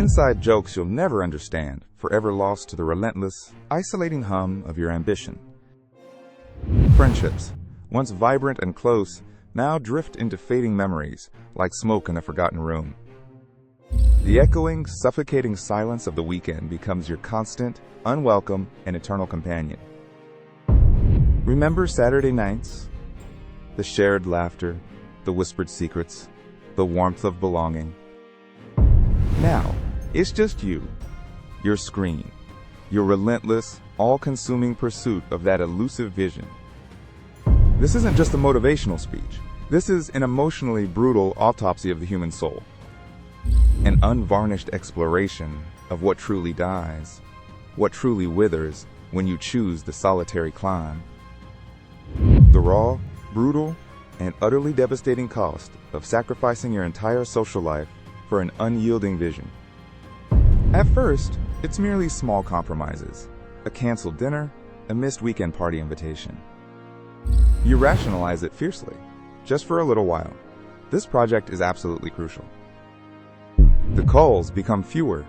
inside jokes you'll never understand, forever lost to the relentless, isolating hum of your ambition. Friendships, once vibrant and close, now drift into fading memories, like smoke in a forgotten room. The echoing, suffocating silence of the weekend becomes your constant, unwelcome, and eternal companion. Remember Saturday nights? The shared laughter, the whispered secrets, the warmth of belonging. Now, it's just you, your screen, your relentless, all-consuming pursuit of that elusive vision. This isn't just a motivational speech. This is an emotionally brutal autopsy of the human soul. An unvarnished exploration of what truly dies, what truly withers when you choose the solitary climb. The raw, brutal, and utterly devastating cost of sacrificing your entire social life for an unyielding vision. At first, it's merely small compromises, a canceled dinner, a missed weekend party invitation. You rationalize it fiercely, just for a little while. This project is absolutely crucial. The calls become fewer,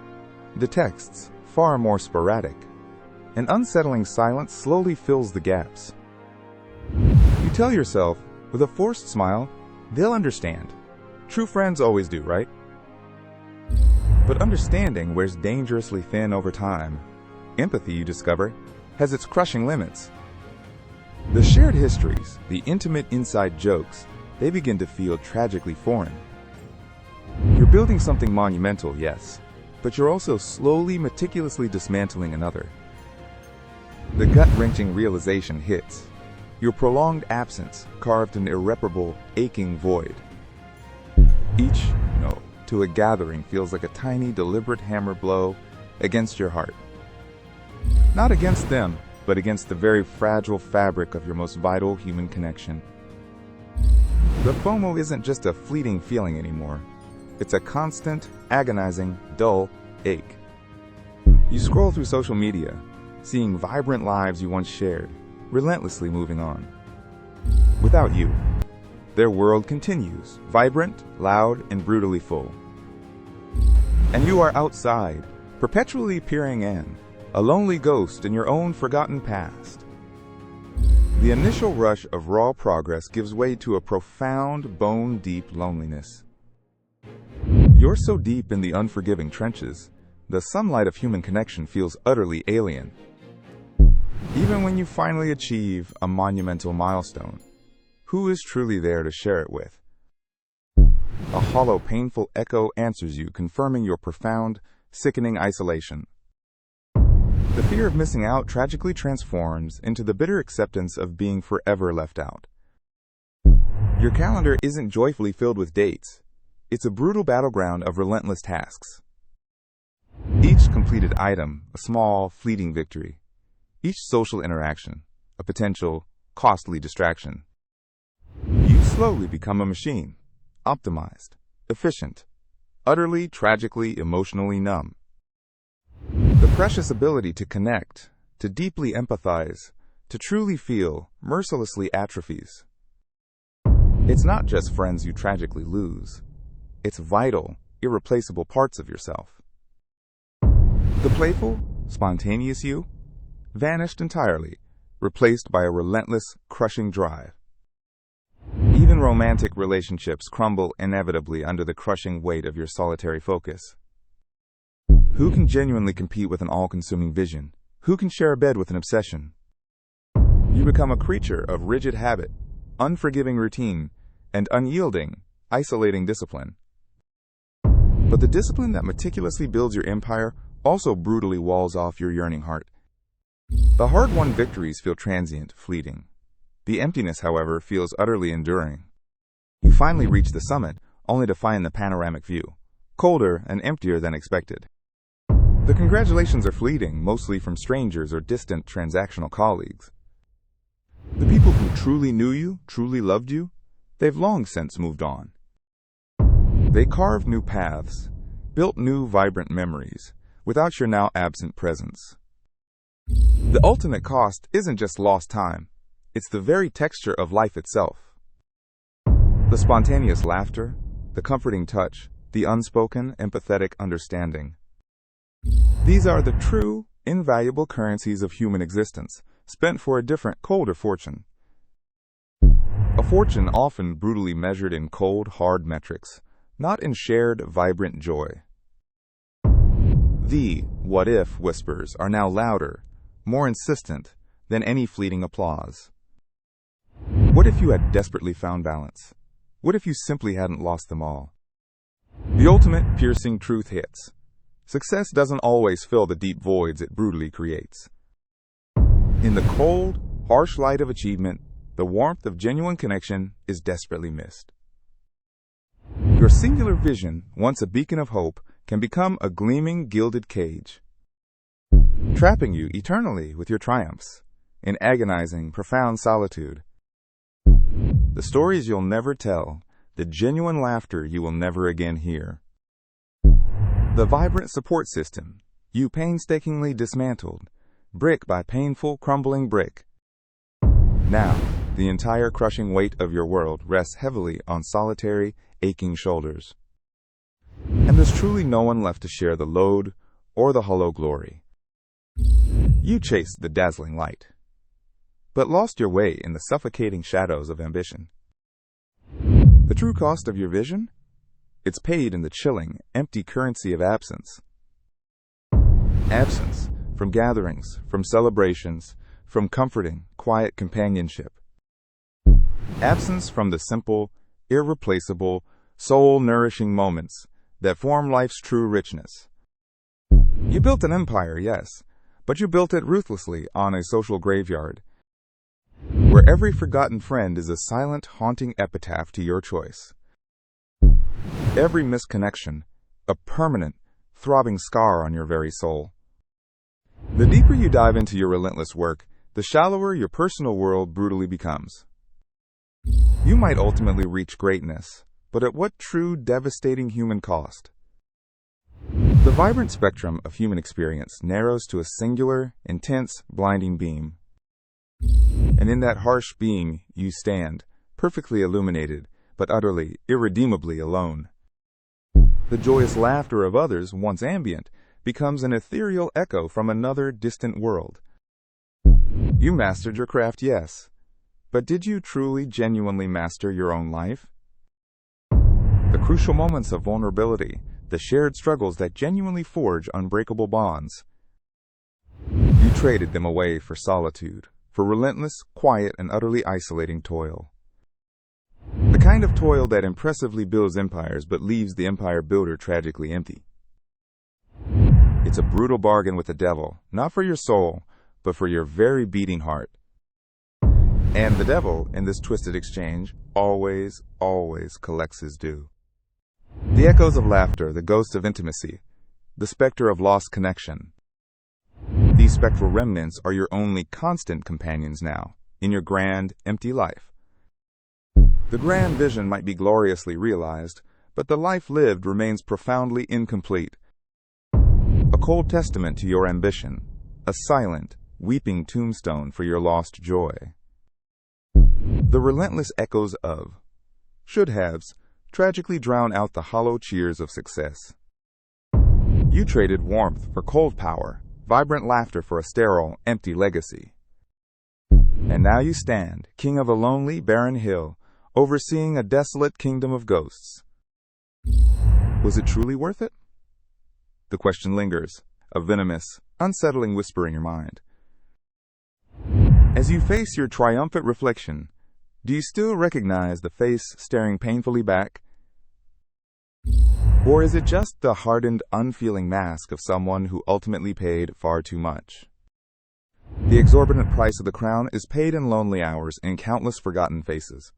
the texts far more sporadic. An unsettling silence slowly fills the gaps. You tell yourself, with a forced smile, they'll understand. True friends always do, right? But understanding wears dangerously thin over time. Empathy, you discover, has its crushing limits. The shared histories, the intimate inside jokes, they begin to feel tragically foreign. You're building something monumental, yes, but you're also slowly, meticulously dismantling another. The gut-wrenching realization hits. Your prolonged absence carved an irreparable, aching void. Each no to a gathering feels like a tiny, deliberate hammer blow against your heart. Not against them, but against the very fragile fabric of your most vital human connection. The FOMO isn't just a fleeting feeling anymore. It's a constant, agonizing, dull ache. You scroll through social media, seeing vibrant lives you once shared, relentlessly moving on. Without you, their world continues, vibrant, loud, and brutally full. And you are outside, perpetually peering in, a lonely ghost in your own forgotten past. The initial rush of raw progress gives way to a profound, bone-deep loneliness. You're so deep in the unforgiving trenches, the sunlight of human connection feels utterly alien. Even when you finally achieve a monumental milestone, who is truly there to share it with? A hollow, painful echo answers you, confirming your profound, sickening isolation. The fear of missing out tragically transforms into the bitter acceptance of being forever left out. Your calendar isn't joyfully filled with dates. It's a brutal battleground of relentless tasks. Each completed item, a small, fleeting victory. Each social interaction, a potential, costly distraction. You slowly become a machine, optimized, efficient, utterly, tragically, emotionally numb. The precious ability to connect, to deeply empathize, to truly feel, mercilessly atrophies. It's not just friends you tragically lose. It's vital, irreplaceable parts of yourself. The playful, spontaneous you vanished entirely, replaced by a relentless, crushing drive. Even romantic relationships crumble inevitably under the crushing weight of your solitary focus. Who can genuinely compete with an all-consuming vision? Who can share a bed with an obsession? You become a creature of rigid habit, unforgiving routine, and unyielding, isolating discipline. But the discipline that meticulously builds your empire also brutally walls off your yearning heart. The hard-won victories feel transient, fleeting. The emptiness, however, feels utterly enduring. You finally reach the summit, only to find the panoramic view, colder and emptier than expected. The congratulations are fleeting, mostly from strangers or distant transactional colleagues. The people who truly knew you, truly loved you, they've long since moved on. They carved new paths, built new vibrant memories, without your now absent presence. The ultimate cost isn't just lost time, it's the very texture of life itself. The spontaneous laughter, the comforting touch, the unspoken, empathetic understanding. These are the true, invaluable currencies of human existence, spent for a different, colder fortune. A fortune often brutally measured in cold, hard metrics, not in shared, vibrant joy. The what-if whispers are now louder, more insistent than any fleeting applause. What if you had desperately found balance? What if you simply hadn't lost them all? The ultimate piercing truth hits. Success doesn't always fill the deep voids it brutally creates. In the cold, harsh light of achievement, the warmth of genuine connection is desperately missed. Your singular vision, once a beacon of hope, can become a gleaming, gilded cage, trapping you eternally with your triumphs, in agonizing, profound solitude. The stories you'll never tell, the genuine laughter you will never again hear. The vibrant support system you painstakingly dismantled, brick by painful, crumbling brick. Now, the entire crushing weight of your world rests heavily on solitary, aching shoulders. And there's truly no one left to share the load or the hollow glory. You chased the dazzling light, but lost your way in the suffocating shadows of ambition. The true cost of your vision? It's paid in the chilling, empty currency of absence. Absence from gatherings, from celebrations, from comforting, quiet companionship. Absence from the simple, irreplaceable, soul-nourishing moments that form life's true richness. You built an empire, yes, but you built it ruthlessly on a social graveyard, where every forgotten friend is a silent, haunting epitaph to your choice. Every misconnection, a permanent, throbbing scar on your very soul. The deeper you dive into your relentless work, the shallower your personal world brutally becomes. You might ultimately reach greatness, but at what true, devastating human cost? The vibrant spectrum of human experience narrows to a singular, intense, blinding beam. And in that harsh being, you stand, perfectly illuminated, but utterly, irredeemably alone. The joyous laughter of others, once ambient, becomes an ethereal echo from another distant world. You mastered your craft, yes, but did you truly, genuinely master your own life? The crucial moments of vulnerability, the shared struggles that genuinely forge unbreakable bonds. You traded them away for solitude, for relentless, quiet, and utterly isolating toil. The kind of toil that impressively builds empires but leaves the empire builder tragically empty. It's a brutal bargain with the devil, not for your soul, but for your very beating heart. And the devil, in this twisted exchange, always, always collects his due. The echoes of laughter, the ghost of intimacy, the specter of lost connection. These spectral remnants are your only constant companions now, in your grand, empty life. The grand vision might be gloriously realized, but the life lived remains profoundly incomplete. A cold testament to your ambition, a silent, weeping tombstone for your lost joy. The relentless echoes of should-haves tragically drown out the hollow cheers of success. You traded warmth for cold power, vibrant laughter for a sterile, empty legacy. And now you stand, king of a lonely, barren hill, overseeing a desolate kingdom of ghosts. Was it truly worth it? The question lingers, a venomous, unsettling whisper in your mind. As you face your triumphant reflection, do you still recognize the face staring painfully back? Or is it just the hardened, unfeeling mask of someone who ultimately paid far too much? The exorbitant price of the crown is paid in lonely hours in countless forgotten faces.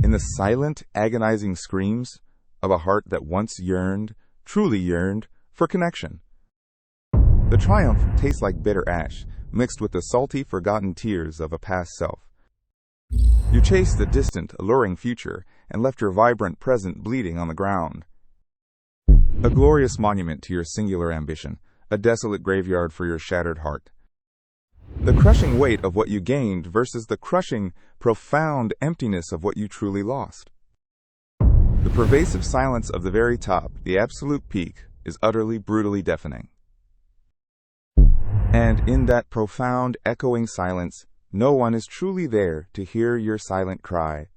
In the silent, agonizing screams of a heart that once yearned, truly yearned, for connection. The triumph tastes like bitter ash, mixed with the salty, forgotten tears of a past self. You chased the distant, alluring future and left your vibrant present bleeding on the ground. A glorious monument to your singular ambition, a desolate graveyard for your shattered heart. The crushing weight of what you gained versus the crushing, profound emptiness of what you truly lost. The pervasive silence of the very top, the absolute peak, is utterly, brutally deafening. And in that profound, echoing silence, no one is truly there to hear your silent cry,